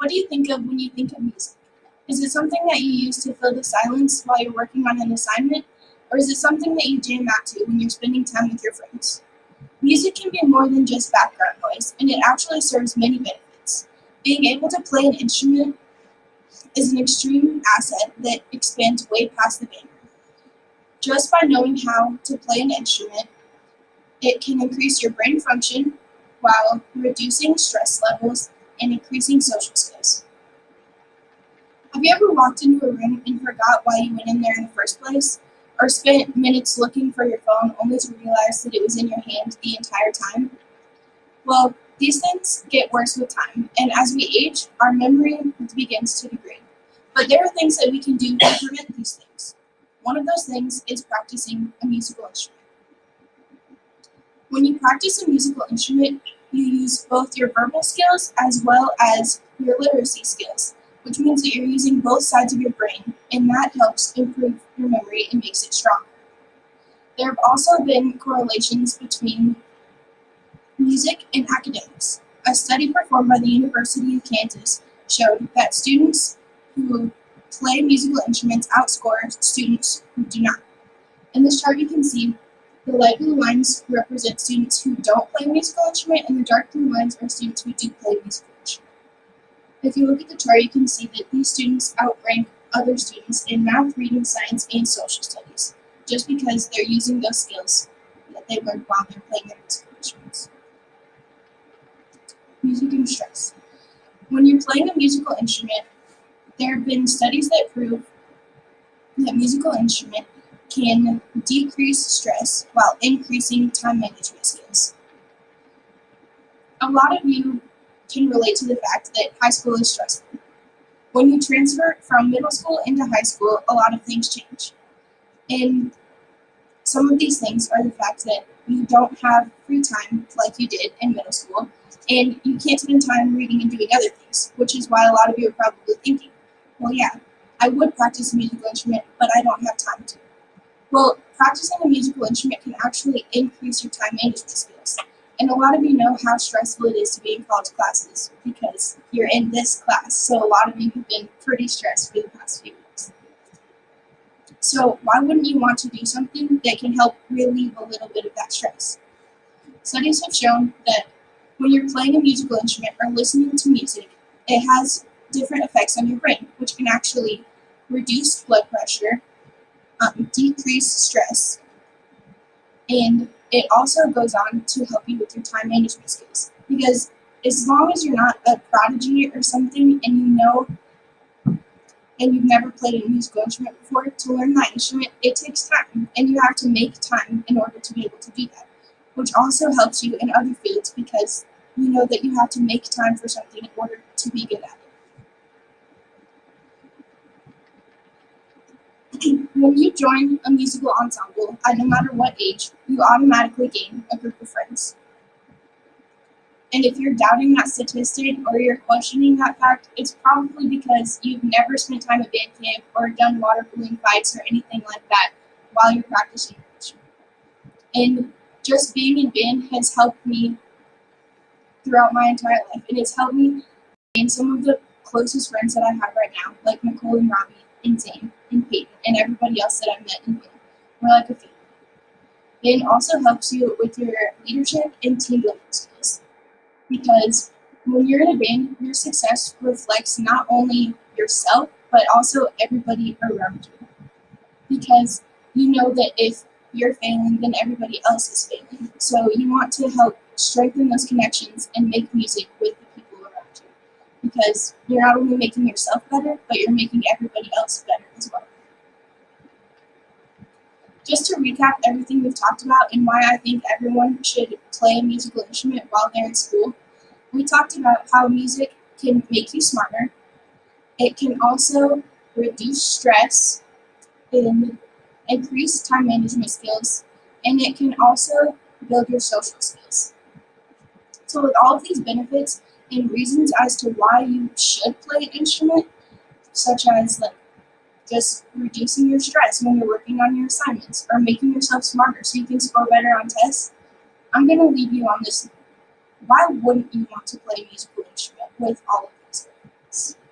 What do you think of when you think of music? Is it something that you use to fill the silence while you're working on an assignment, or is it something that you jam out to when you're spending time with your friends? Music can be more than just background noise, and it actually serves many benefits. Being able to play an instrument is an extreme asset that expands way past the band. Just by knowing how to play an instrument, it can increase your brain function while reducing stress levels and increasing social skills. Have you ever walked into a room and forgot why you went in there in the first place? Or spent minutes looking for your phone only to realize that it was in your hand the entire time? Well, these things get worse with time, and as we age, our memory begins to degrade. But there are things that we can do to prevent these things. One of those things is practicing a musical instrument. When you practice a musical instrument, you use both your verbal skills as well as your literacy skills, which means that you're using both sides of your brain, and that helps improve your memory and makes it stronger. There have also been correlations between music and academics. A study performed by the University of Kansas showed that students who play musical instruments outscore students who do not. In this chart, you can see the light blue lines represent students who don't play a musical instrument, and the dark blue lines are students who do play a musical instrument. If you look at the chart, you can see that these students outrank other students in math, reading, science, and social studies, just because they're using those skills that they learned while they're playing their musical instruments. Music and stress. When you're playing a musical instrument, there have been studies that prove that musical instrument can decrease stress while increasing time management skills. A lot of you can relate to the fact that high school is stressful. When you transfer from middle school into high school, a lot of things change. And some of these things are the fact that you don't have free time like you did in middle school, and you can't spend time reading and doing other things, which is why a lot of you are probably thinking, well, yeah, I would practice a musical instrument, but I don't have time to. Well, practicing a musical instrument can actually increase your time management skills. And a lot of you know how stressful it is to be in college classes because you're in this class. So a lot of you have been pretty stressed for the past few weeks. So why wouldn't you want to do something that can help relieve a little bit of that stress? Studies have shown that when you're playing a musical instrument or listening to music, it has different effects on your brain, which can actually reduce blood pressure, decrease stress, and it also goes on to help you with your time management skills. Because as long as you're not a prodigy or something and you know and you've never played a musical instrument before, to learn that instrument, it takes time, and you have to make time in order to be able to do that, which also helps you in other fields because you know that you have to make time for something in order to be good at it. When you join a musical ensemble, at no matter what age, you automatically gain a group of friends. And if you're doubting that statistic or you're questioning that fact, it's probably because you've never spent time at band camp or done water balloon fights or anything like that while you're practicing. And just being in band has helped me throughout my entire life. And it's helped me gain some of the closest friends that I have right now, like Nicole and Robbie and Zane and Peyton and everybody else that I've met in band. We're like a family. Band also helps you with your leadership and team building skills. Because when you're in a band, your success reflects not only yourself, but also everybody around you. Because you know that if you're failing, then everybody else is failing. So you want to help strengthen those connections and make music with the people around you. Because you're not only making yourself better, but you're making everybody else better as well. Just to recap everything we've talked about and why I think everyone should play a musical instrument while they're in school, we talked about how music can make you smarter. It can also reduce stress and increase time management skills, and it can also build your social skills. So with all of these benefits and reasons as to why you should play an instrument, such as like just reducing your stress when you're working on your assignments or making yourself smarter so you can score better on tests, I'm going to leave you on this. Why wouldn't you want to play a musical instrument with all of these benefits? happiness.